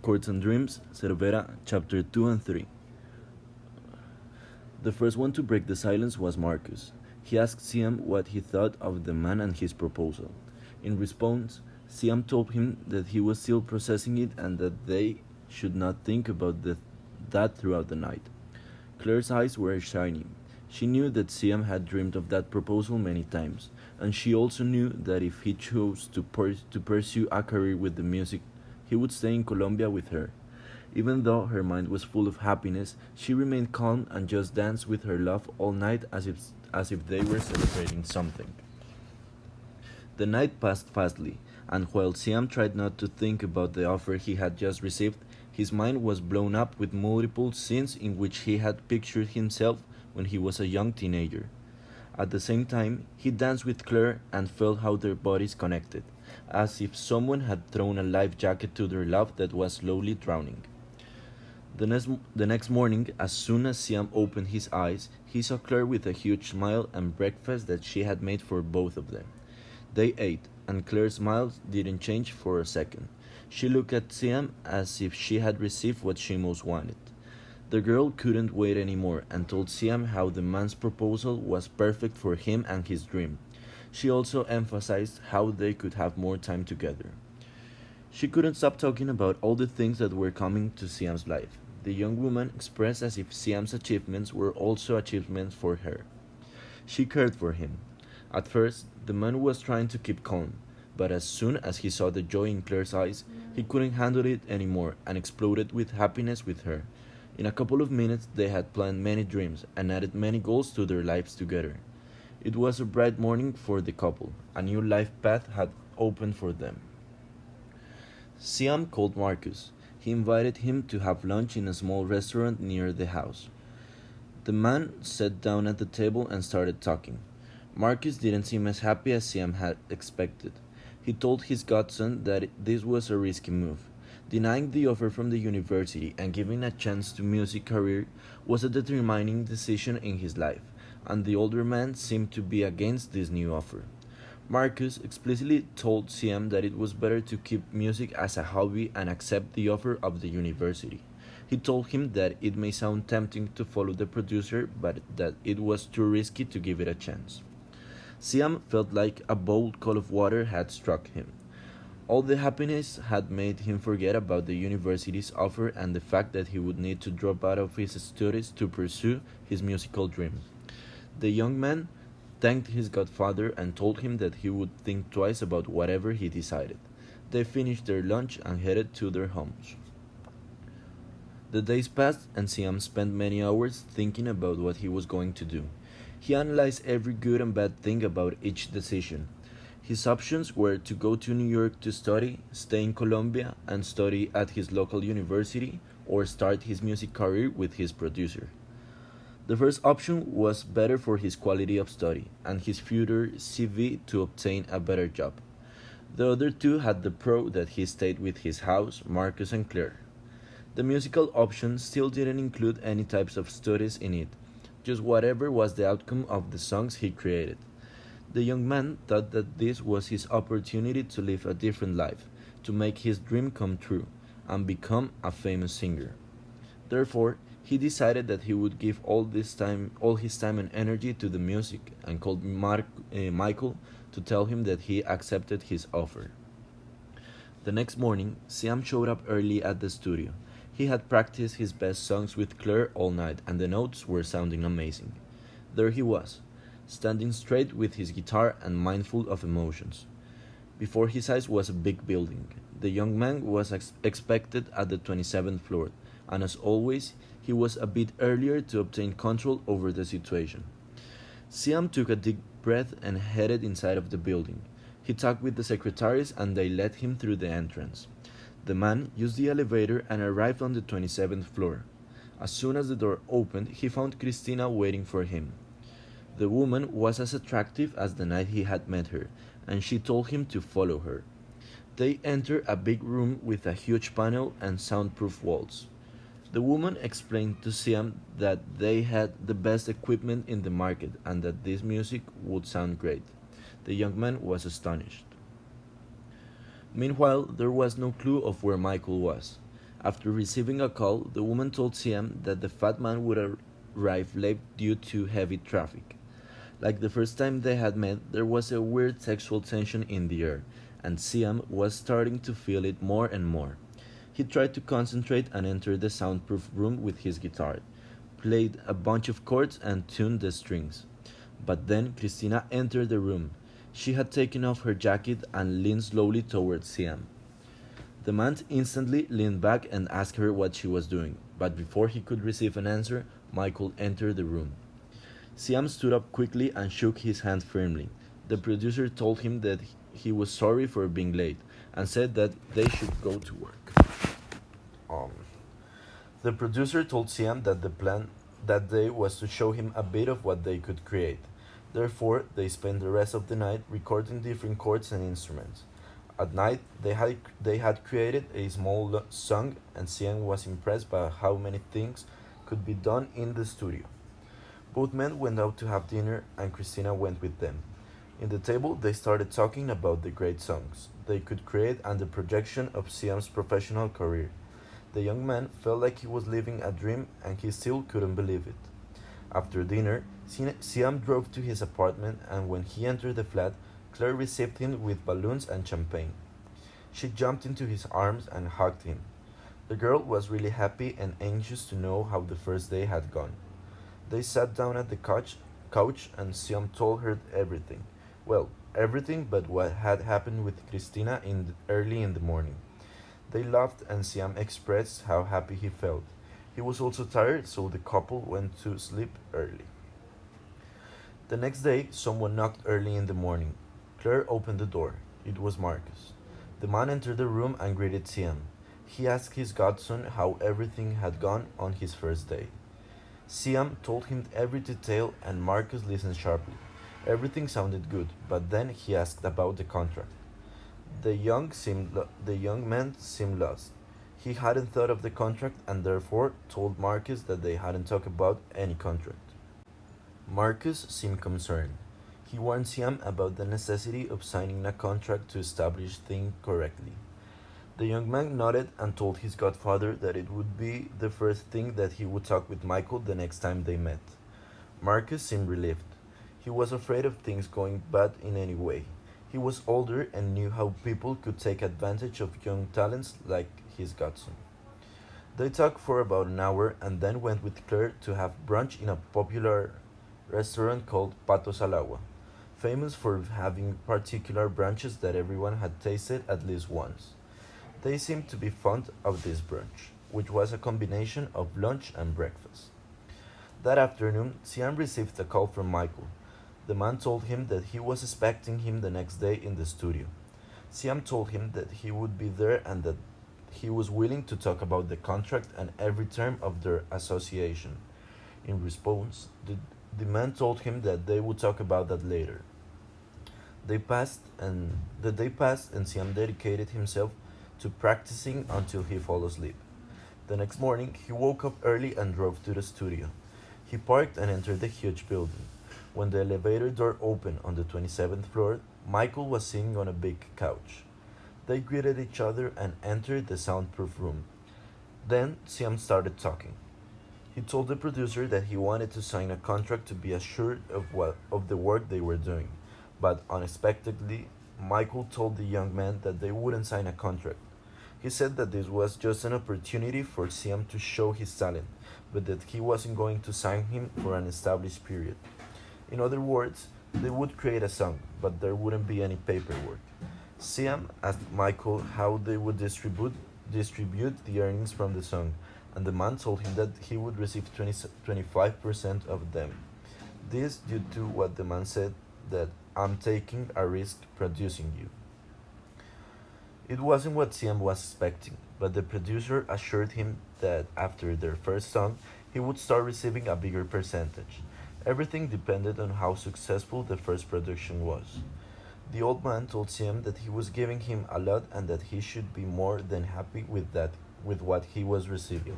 Chords and Dreams, Cervera, Chapter 2 and 3. The first one to break the silence was Marcus. He asked Siam what he thought of the man and his proposal. In response, Siam told him that he was still processing it and that they should not think about that throughout the night. Claire's eyes were shining. She knew that Siam had dreamed of that proposal many times, and she also knew that if he chose to pursue a career with the music, he would stay in Colombia with her. Even though her mind was full of happiness, she remained calm and just danced with her love all night as if they were celebrating something. The night passed fastly, and while Siam tried not to think about the offer he had just received, his mind was blown up with multiple scenes in which he had pictured himself when he was a young teenager. At the same time, he danced with Claire and felt how their bodies connected, as if someone had thrown a life jacket to their love that was slowly drowning. The next morning, as soon as Siam opened his eyes, he saw Claire with a huge smile and breakfast that she had made for both of them. They ate, and Claire's smile didn't change for a second. She looked at Siam as if she had received what she most wanted. The girl couldn't wait anymore and told Siam how the man's proposal was perfect for him and his dream. She also emphasized how they could have more time together. She couldn't stop talking about all the things that were coming to Siam's life. The young woman expressed as if Siam's achievements were also achievements for her. She cared for him. At first, the man was trying to keep calm, but as soon as he saw the joy in Claire's eyes, he couldn't handle it anymore and exploded with happiness with her. In a couple of minutes, they had planned many dreams and added many goals to their lives together. It was a bright morning for the couple. A new life path had opened for them. Siam called Marcus. He invited him to have lunch in a small restaurant near the house. The man sat down at the table and started talking. Marcus didn't seem as happy as Siam had expected. He told his godson that this was a risky move. Denying the offer from the university and giving a chance to music career was a determining decision in his life, and the older man seemed to be against this new offer. Marcus explicitly told Siam that it was better to keep music as a hobby and accept the offer of the university. He told him that it may sound tempting to follow the producer, but that it was too risky to give it a chance. Siam felt like a bold cup of water had struck him. All the happiness had made him forget about the university's offer and the fact that he would need to drop out of his studies to pursue his musical dream. The young man thanked his godfather and told him that he would think twice about whatever he decided. They finished their lunch and headed to their homes. The days passed and Siam spent many hours thinking about what he was going to do. He analyzed every good and bad thing about each decision. His options were to go to New York to study, stay in Colombia and study at his local university, or start his music career with his producer. The first option was better for his quality of study and his future CV to obtain a better job. The other two had the pro that he stayed with his house, Marcus and Claire. The musical option still didn't include any types of studies in it, just whatever was the outcome of the songs he created. The young man thought that this was his opportunity to live a different life, to make his dream come true, and become a famous singer. Therefore, he decided that he would give all his time and energy to the music, and called Michael to tell him that he accepted his offer. The next morning, Siam showed up early at the studio. He had practiced his best songs with Claire all night, and the notes were sounding amazing. There he was, standing straight with his guitar and mindful of emotions. Before his eyes was a big building. The young man was expected at the 27th floor, and as always, he was a bit earlier to obtain control over the situation. Siam took a deep breath and headed inside of the building. He talked with the secretaries and they led him through the entrance. The man used the elevator and arrived on the 27th floor. As soon as the door opened, he found Christina waiting for him. The woman was as attractive as the night he had met her, and she told him to follow her. They entered a big room with a huge panel and soundproof walls. The woman explained to Siam that they had the best equipment in the market and that this music would sound great. The young man was astonished. Meanwhile, there was no clue of where Michael was. After receiving a call, the woman told Siam that the fat man would arrive late due to heavy traffic. Like the first time they had met, there was a weird sexual tension in the air, and Siam was starting to feel it more and more. He tried to concentrate and entered the soundproof room with his guitar, played a bunch of chords, and tuned the strings. But then Christina entered the room. She had taken off her jacket and leaned slowly towards Siam. The man instantly leaned back and asked her what she was doing, but before he could receive an answer, Michael entered the room. Siam stood up quickly and shook his hand firmly. The producer told him that he was sorry for being late and said that they should go to work. Um, the producer told Siam that the plan that day was to show him a bit of what they could create. Therefore, they spent the rest of the night recording different chords and instruments. At night, they had created a small song, and Siam was impressed by how many things could be done in the studio. Both men went out to have dinner, and Christina went with them. In the table, they started talking about the great songs they could create and the projection of Siam's professional career. The young man felt like he was living a dream, and he still couldn't believe it. After dinner, Siam drove to his apartment, and when he entered the flat, Claire received him with balloons and champagne. She jumped into his arms and hugged him. The girl was really happy and anxious to know how the first day had gone. They sat down at the couch and Siam told her everything. Well, everything but what had happened with Christina early in the morning. They laughed and Siam expressed how happy he felt. He was also tired, so the couple went to sleep early. The next day, someone knocked early in the morning. Claire opened the door. It was Marcus. The man entered the room and greeted Siam. He asked his godson how everything had gone on his first day. Siam told him every detail and Marcus listened sharply. Everything sounded good, but then he asked about the contract. The young man seemed lost. He hadn't thought of the contract and therefore told Marcus that they hadn't talked about any contract. Marcus seemed concerned. He warned Siam about the necessity of signing a contract to establish things correctly. The young man nodded and told his godfather that it would be the first thing that he would talk with Michael the next time they met. Marcus seemed relieved. He was afraid of things going bad in any way. He was older and knew how people could take advantage of young talents like his godson. They talked for about an hour and then went with Claire to have brunch in a popular restaurant called Patos al Agua, famous for having particular brunches that everyone had tasted at least once. They seemed to be fond of this brunch, which was a combination of lunch and breakfast. That afternoon, Siam received a call from Michael. The man told him that he was expecting him the next day in the studio. Siam told him that he would be there and that he was willing to talk about the contract and every term of their association. In response, the man told him that they would talk about that later. The day passed and Siam dedicated himself to practicing until he fell asleep. The next morning, he woke up early and drove to the studio. He parked and entered the huge building. When the elevator door opened on the 27th floor, Michael was sitting on a big couch. They greeted each other and entered the soundproof room. Then Siam started talking. He told the producer that he wanted to sign a contract to be assured of the work they were doing, but unexpectedly, Michael told the young man that they wouldn't sign a contract. He said that this was just an opportunity for Siam to show his talent, but that he wasn't going to sign him for an established period. In other words, they would create a song, but there wouldn't be any paperwork. Siam asked Michael how they would distribute the earnings from the song, and the man told him that he would receive 25% of them. This due to what the man said that I'm taking a risk producing you. It wasn't what Siam was expecting, but the producer assured him that after their first song, he would start receiving a bigger percentage. Everything depended on how successful the first production was. The old man told Siam that he was giving him a lot and that he should be more than happy with what he was receiving.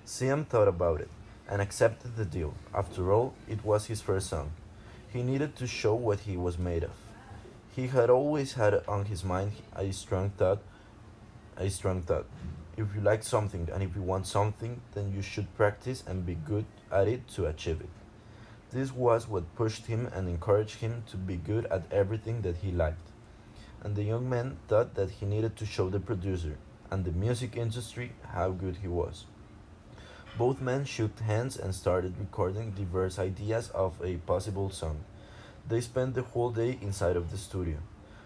Siam thought about it and accepted the deal. After all, it was his first song. He needed to show what he was made of. He had always had on his mind a strong thought. If you like something and if you want something, then you should practice and be good at it to achieve it. This was what pushed him and encouraged him to be good at everything that he liked. And the young man thought that he needed to show the producer and the music industry how good he was. Both men shook hands and started recording diverse ideas of a possible song. They spent the whole day inside of the studio.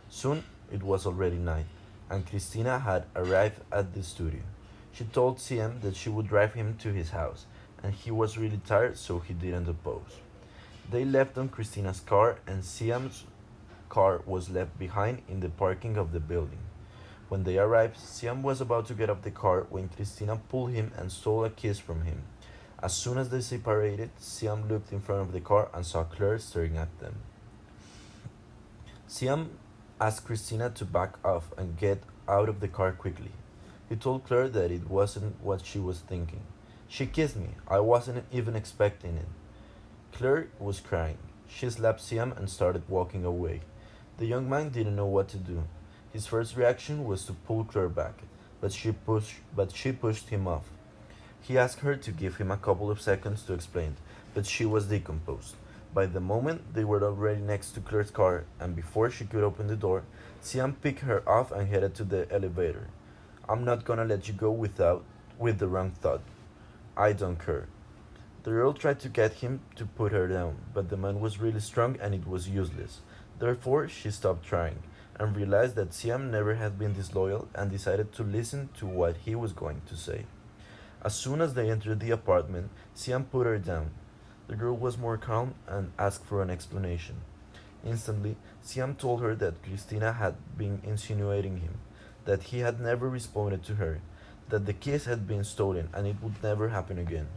Soon it was already night, and Christina had arrived at the studio. She told CM that she would drive him to his house, and he was really tired, so he didn't oppose. They left on Christina's car, and CM's car was left behind in the parking of the building. When they arrived, Siam was about to get off the car when Christina pulled him and stole a kiss from him. As soon as they separated, Siam looked in front of the car and saw Claire staring at them. Siam asked Christina to back off and get out of the car quickly. He told Claire that it wasn't what she was thinking. She kissed me. I wasn't even expecting it. Claire was crying. She slapped Siam and started walking away. The young man didn't know what to do. His first reaction was to pull Claire back, but she pushed him off. He asked her to give him a couple of seconds to explain, but she was decomposed. By the moment they were already next to Claire's car, and before she could open the door, Siam picked her up and headed to the elevator. I'm not gonna let you go with the wrong thought. I don't care. The girl tried to get him to put her down, but the man was really strong and it was useless. Therefore, she stopped trying and realized that Siam never had been disloyal and decided to listen to what he was going to say. As soon as they entered the apartment, Siam put her down. The girl was more calm and asked for an explanation. Instantly, Siam told her that Christina had been insinuating him, that he had never responded to her, that the kiss had been stolen and it would never happen again.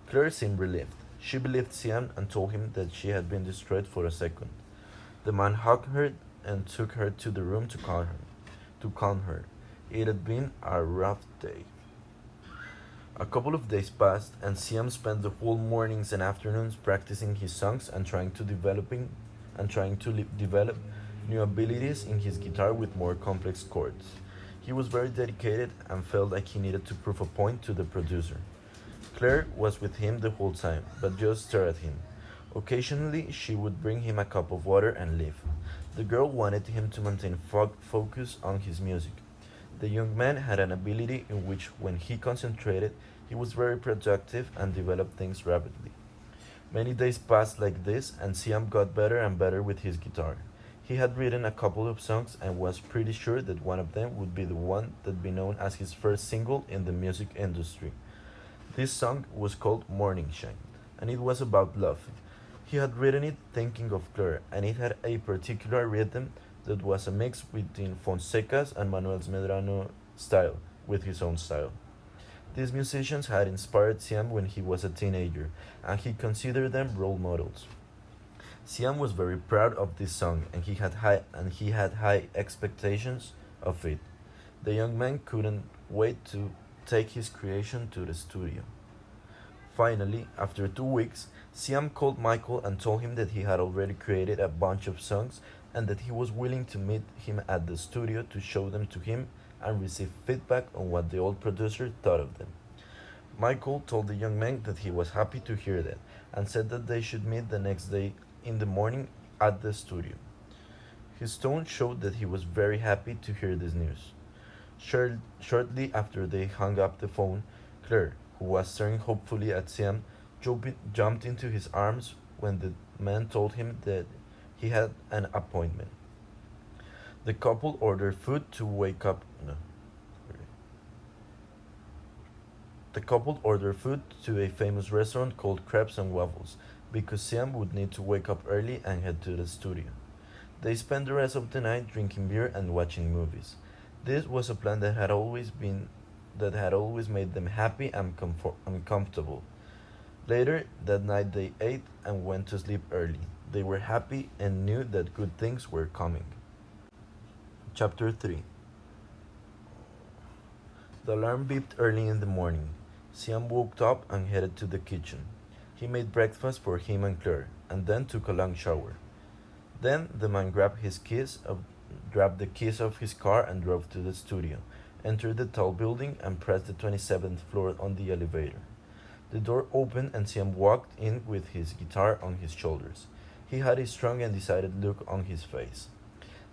Claire seemed relieved. She believed Siam and told him that she had been destroyed for a second. The man hugged her and took her to the room to calm her. It had been a rough day. A couple of days passed, and Siam spent the whole mornings and afternoons practicing his songs and trying to develop new abilities in his guitar with more complex chords. He was very dedicated and felt like he needed to prove a point to the producer. Claire was with him the whole time, but just stared at him. Occasionally, she would bring him a cup of water and leave. The girl wanted him to maintain focus on his music. The young man had an ability in which, when he concentrated, he was very productive and developed things rapidly. Many days passed like this, and Siam got better and better with his guitar. He had written a couple of songs and was pretty sure that one of them would be the one that would be known as his first single in the music industry. This song was called Morning Shine, and it was about love. He had written it thinking of Claire, and it had a particular rhythm that was a mix between Fonseca's and Manuel Medrano style with his own style. These musicians had inspired Siam when he was a teenager, and he considered them role models. Siam was very proud of this song, and he had high expectations of it. The young man couldn't wait to take his creation to the studio. Finally, after 2 weeks, Siam called Michael and told him that he had already created a bunch of songs and that he was willing to meet him at the studio to show them to him and receive feedback on what the old producer thought of them. Michael told the young man that he was happy to hear that and said that they should meet the next day in the morning at the studio. His tone showed that he was very happy to hear this news. Shortly after they hung up the phone, Claire, who was staring hopefully at Siam, jumped into his arms when the man told him that he had an appointment. The couple ordered food to wake up. No. The couple ordered food to a famous restaurant called Crepes and Waffles because Siam would need to wake up early and head to the studio. They spent the rest of the night drinking beer and watching movies. This was a plan that had always made them happy and comfortable. Later that night they ate and went to sleep early. They were happy and knew that good things were coming. Chapter 3. The alarm beeped early in the morning. Siam woke up and headed to the kitchen. He made breakfast for him and Claire, and then took a long shower. Then the man grabbed the keys of his car and drove to the studio, entered the tall building and pressed the 27th floor on the elevator. The door opened and Siam walked in with his guitar on his shoulders. He had a strong and decided look on his face.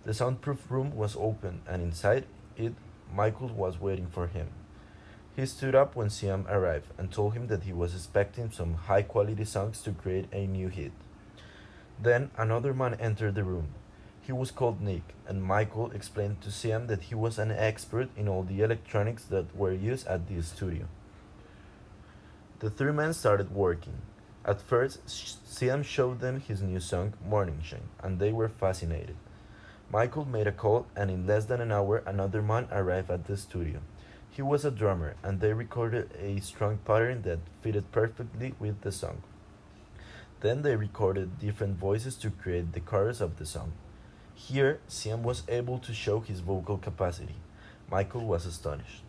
The soundproof room was open, and inside it, Michael was waiting for him. He stood up when Siam arrived and told him that he was expecting some high quality songs to create a new hit. Then another man entered the room. He was called Nick, and Michael explained to Siam that he was an expert in all the electronics that were used at the studio. The three men started working. At first, Siam showed them his new song, Morning Shine, and they were fascinated. Michael made a call, and in less than an hour, another man arrived at the studio. He was a drummer, and they recorded a strong pattern that fitted perfectly with the song. Then they recorded different voices to create the chorus of the song. Here, Siam was able to show his vocal capacity. Michael was astonished.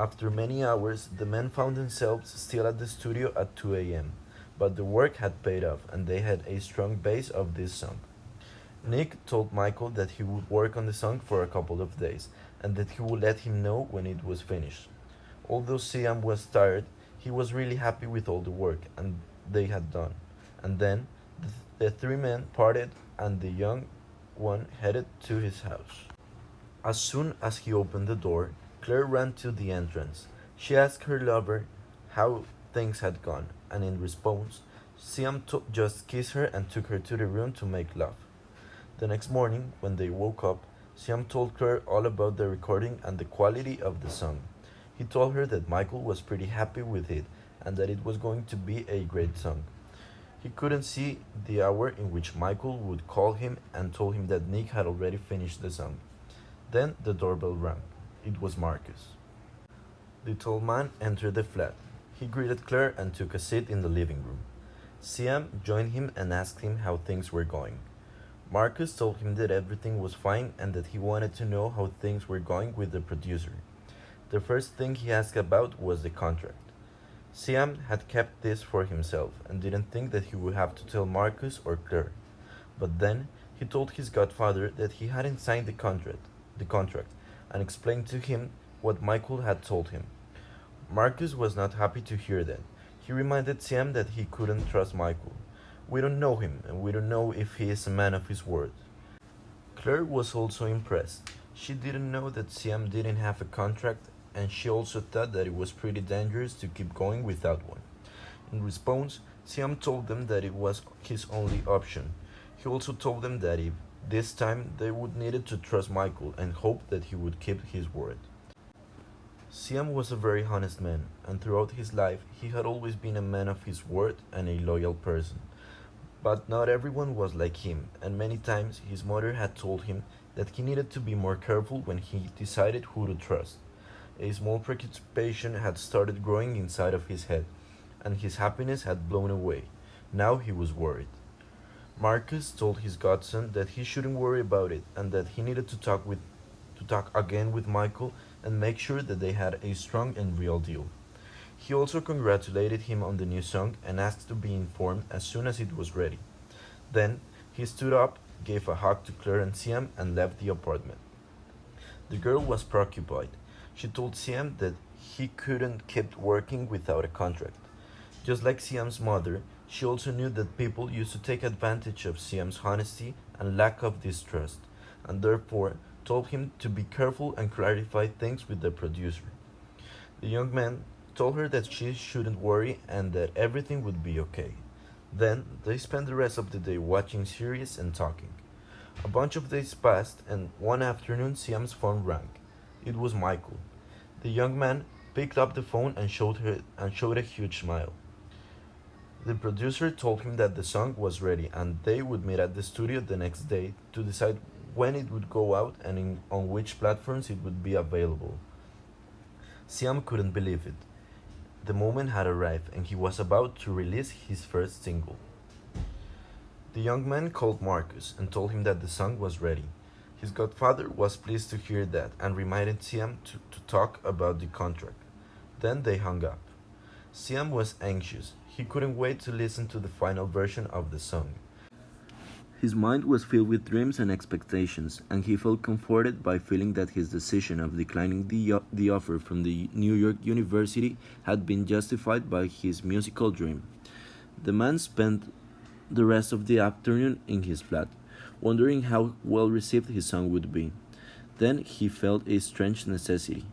After many hours, the men found themselves still at the studio at 2 a.m., but the work had paid off and they had a strong base of this song. Nick told Michael that he would work on the song for a couple of days and that he would let him know when it was finished. Although Siam was tired, he was really happy with all the work and they had done. And then the three men parted and the young one headed to his house. As soon as he opened the door, Claire ran to the entrance. She asked her lover how things had gone, and in response, Siam just kissed her and took her to the room to make love. The next morning, when they woke up, Siam told Claire all about the recording and the quality of the song. He told her that Michael was pretty happy with it and that it was going to be a great song. He couldn't see the hour in which Michael would call him and told him that Nick had already finished the song. Then the doorbell rang. It was Marcus. The tall man entered the flat. He greeted Claire and took a seat in the living room. Siam joined him and asked him how things were going. Marcus told him that everything was fine and that he wanted to know how things were going with the producer. The first thing he asked about was the contract. Siam had kept this for himself and didn't think that he would have to tell Marcus or Claire. But then he told his godfather that he hadn't signed the contract, and explained to him what Michael had told him. Marcus was not happy to hear that. He reminded Siam that he couldn't trust Michael. We don't know him, and we don't know if he is a man of his word. Claire was also impressed. She didn't know that Siam didn't have a contract, and she also thought that it was pretty dangerous to keep going without one. In response, Siam told them that it was his only option. He also told them that if this time they would needed to trust Michael and hope that he would keep his word. Siam was a very honest man, and throughout his life he had always been a man of his word and a loyal person. But not everyone was like him, and many times his mother had told him that he needed to be more careful when he decided who to trust. A small preoccupation had started growing inside of his head, and his happiness had blown away. Now he was worried. Marcus told his godson that he shouldn't worry about it and that he needed to talk again with Michael and make sure that they had a strong and real deal. He also congratulated him on the new song and asked to be informed as soon as it was ready. Then he stood up, gave a hug to Claire and Siam, and left the apartment. The girl was preoccupied. She told Siam that he couldn't keep working without a contract. Just like Siam's mother, she also knew that people used to take advantage of Siam's honesty and lack of distrust, and therefore told him to be careful and clarify things with the producer. The young man told her that she shouldn't worry and that everything would be okay. Then they spent the rest of the day watching series and talking. A bunch of days passed, and one afternoon Siam's phone rang. It was Michael. The young man picked up the phone and showed a huge smile. The producer told him that the song was ready and they would meet at the studio the next day to decide when it would go out and on which platforms it would be available. Siam couldn't believe it. The moment had arrived and he was about to release his first single. The young man called Marcus and told him that the song was ready. His godfather was pleased to hear that and reminded Siam to talk about the contract. Then they hung up. Siam was anxious. He couldn't wait to listen to the final version of the song. His mind was filled with dreams and expectations, and he felt comforted by feeling that his decision of declining the offer from the New York University had been justified by his musical dream. The man spent the rest of the afternoon in his flat, wondering how well received his song would be. Then he felt a strange necessity.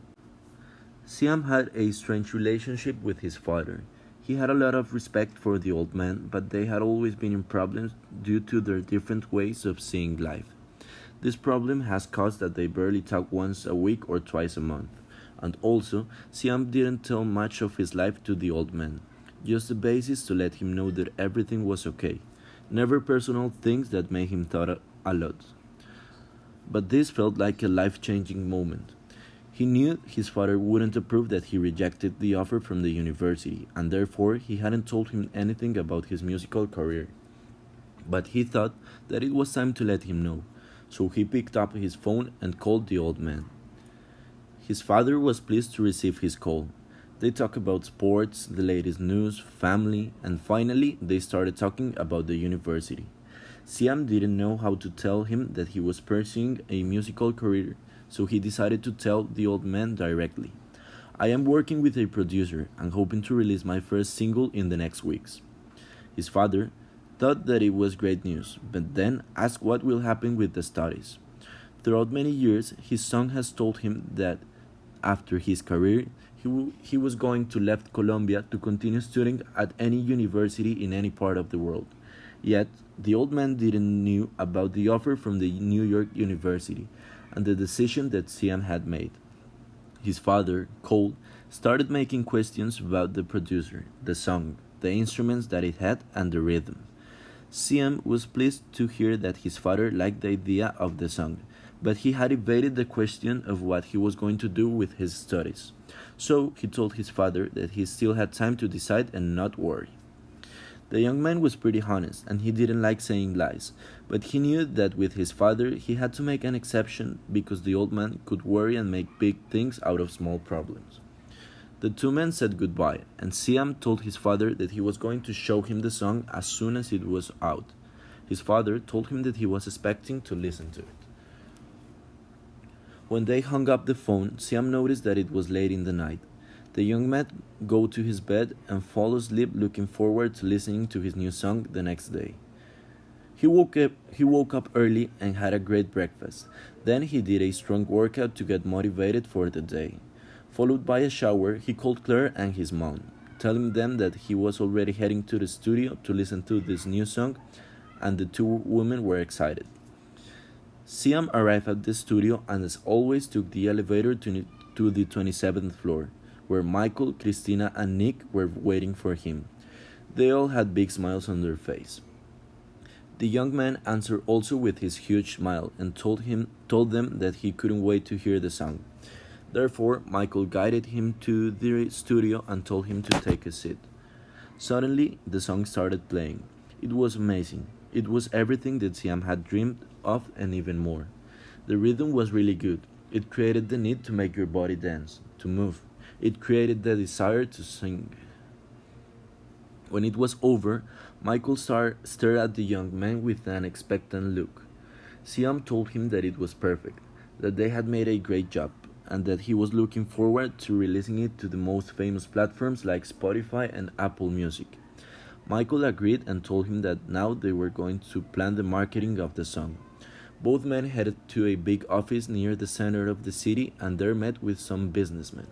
Siam had a strange relationship with his father. He had a lot of respect for the old man, but they had always been in problems due to their different ways of seeing life. This problem has caused that they barely talk once a week or twice a month. And also, Siam didn't tell much of his life to the old man, just the basis to let him know that everything was okay. Never personal things that made him thought a lot. But this felt like a life-changing moment. He knew his father wouldn't approve that he rejected the offer from the university, and therefore he hadn't told him anything about his musical career. But he thought that it was time to let him know, so he picked up his phone and called the old man. His father was pleased to receive his call. They talked about sports, the latest news, family, and finally they started talking about the university. Siam didn't know how to tell him that he was pursuing a musical career, so he decided to tell the old man directly. I am working with a producer and hoping to release my first single in the next weeks. His father thought that it was great news, but then asked what will happen with the studies. Throughout many years, his son has told him that after his career, he was going to left Colombia to continue studying at any university in any part of the world. Yet, the old man didn't know about the offer from the New York University and the decision that Siam had made. His father, Cole, started making questions about the producer, the song, the instruments that it had, and the rhythm. Siam was pleased to hear that his father liked the idea of the song, but he had evaded the question of what he was going to do with his studies. So he told his father that he still had time to decide and not worry. The young man was pretty honest, and he didn't like saying lies, but he knew that with his father he had to make an exception because the old man could worry and make big things out of small problems. The two men said goodbye, and Siam told his father that he was going to show him the song as soon as it was out. His father told him that he was expecting to listen to it. When they hung up the phone, Siam noticed that it was late in the night. The young man go to his bed and fall asleep looking forward to listening to his new song the next day. He woke up early and had a great breakfast. Then he did a strong workout to get motivated for the day. Followed by a shower, he called Claire and his mom, telling them that he was already heading to the studio to listen to this new song, and the two women were excited. Siam arrived at the studio and as always took the elevator to the 27th floor, where Michael, Christina, and Nick were waiting for him. They all had big smiles on their face. The young man answered also with his huge smile and told them that he couldn't wait to hear the song. Therefore, Michael guided him to the studio and told him to take a seat. Suddenly, the song started playing. It was amazing. It was everything that Siam had dreamed of and even more. The rhythm was really good. It created the need to make your body dance, to move. It created the desire to sing. When it was over, Michael stared at the young man with an expectant look. Siam told him that it was perfect, that they had made a great job, and that he was looking forward to releasing it to the most famous platforms like Spotify and Apple Music. Michael agreed and told him that now they were going to plan the marketing of the song. Both men headed to a big office near the center of the city and there met with some businessmen.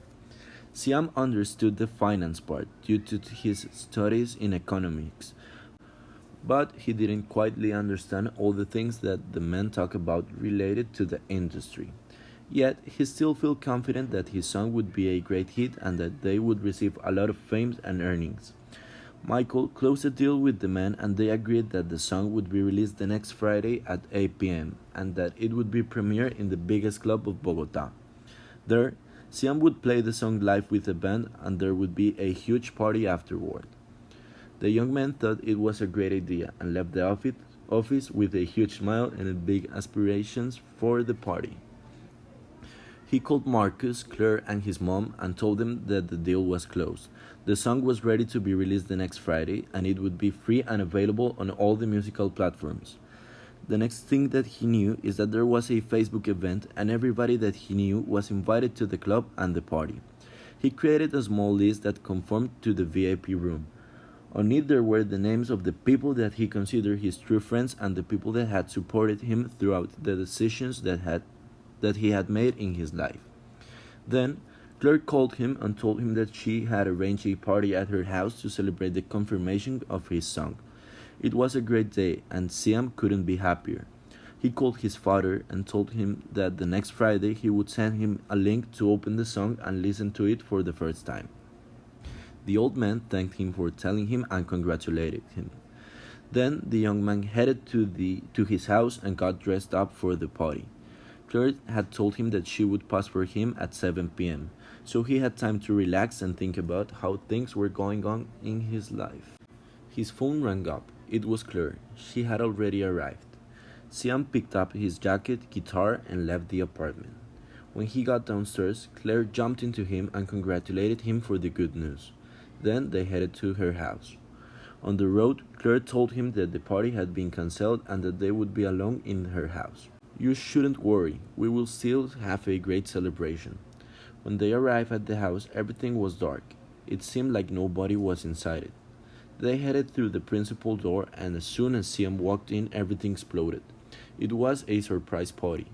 Siam understood the finance part due to his studies in economics, but he didn't quite understand all the things that the men talk about related to the industry. Yet, he still felt confident that his song would be a great hit and that they would receive a lot of fame and earnings. Michael closed a deal with the men and they agreed that the song would be released the next Friday at 8 p.m. and that it would be premiered in the biggest club of Bogota. There, Siam would play the song live with the band and there would be a huge party afterward. The young man thought it was a great idea and left the office with a huge smile and big aspirations for the party. He called Marcus, Claire, and his mom and told them that the deal was closed. The song was ready to be released the next Friday and it would be free and available on all the musical platforms. The next thing that he knew is that there was a Facebook event and everybody that he knew was invited to the club and the party. He created a small list that conformed to the VIP room. On it there were the names of the people that he considered his true friends and the people that had supported him throughout the decisions that he had made in his life. Then Claire called him and told him that she had arranged a party at her house to celebrate the confirmation of his song. It was a great day, and Siam couldn't be happier. He called his father and told him that the next Friday he would send him a link to open the song and listen to it for the first time. The old man thanked him for telling him and congratulated him. Then the young man headed to his house and got dressed up for the party. Claire had told him that she would pass for him at 7 p.m., so he had time to relax and think about how things were going on in his life. His phone rang up. It was Claire. She had already arrived. Siam picked up his jacket, guitar, and left the apartment. When he got downstairs, Claire jumped into him and congratulated him for the good news. Then they headed to her house. On the road, Claire told him that the party had been cancelled and that they would be alone in her house. "You shouldn't worry, we will still have a great celebration." When they arrived at the house, everything was dark. It seemed like nobody was inside it. They headed through the principal door, and as soon as Siam walked in, everything exploded. It was a surprise party.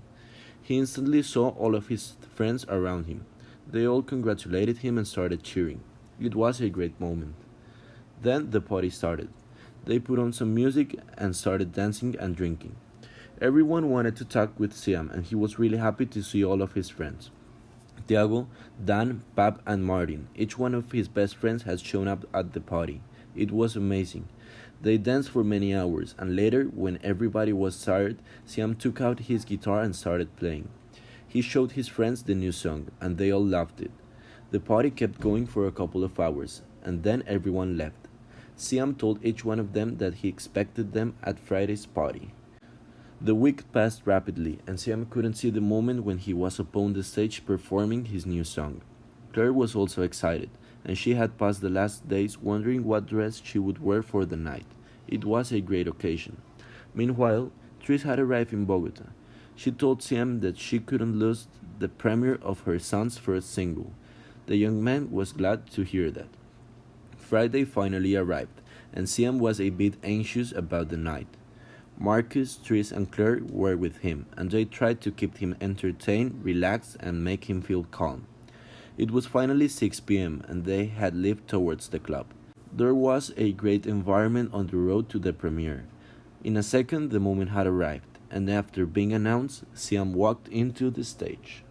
He instantly saw all of his friends around him. They all congratulated him and started cheering. It was a great moment. Then the party started. They put on some music and started dancing and drinking. Everyone wanted to talk with Siam, and he was really happy to see all of his friends. Tiago, Dan, Pap, and Martin, each one of his best friends, had shown up at the party. It was amazing. They danced for many hours, and later, when everybody was tired, Siam took out his guitar and started playing. He showed his friends the new song, and they all loved it. The party kept going for a couple of hours, and then everyone left. Siam told each one of them that he expected them at Friday's party. The week passed rapidly, and Siam couldn't see the moment when he was upon the stage performing his new song. Claire was also excited, and she had passed the last days wondering what dress she would wear for the night. It was a great occasion. Meanwhile, Tris had arrived in Bogota. She told Siam that she couldn't lose the premiere of her son's first single. The young man was glad to hear that. Friday finally arrived, and Siam was a bit anxious about the night. Marcus, Tris, and Claire were with him, and they tried to keep him entertained, relaxed, and make him feel calm. It was finally 6 p.m., and they had left towards the club. There was a great environment on the road to the premiere. In a second, the moment had arrived, and after being announced, Siam walked into the stage.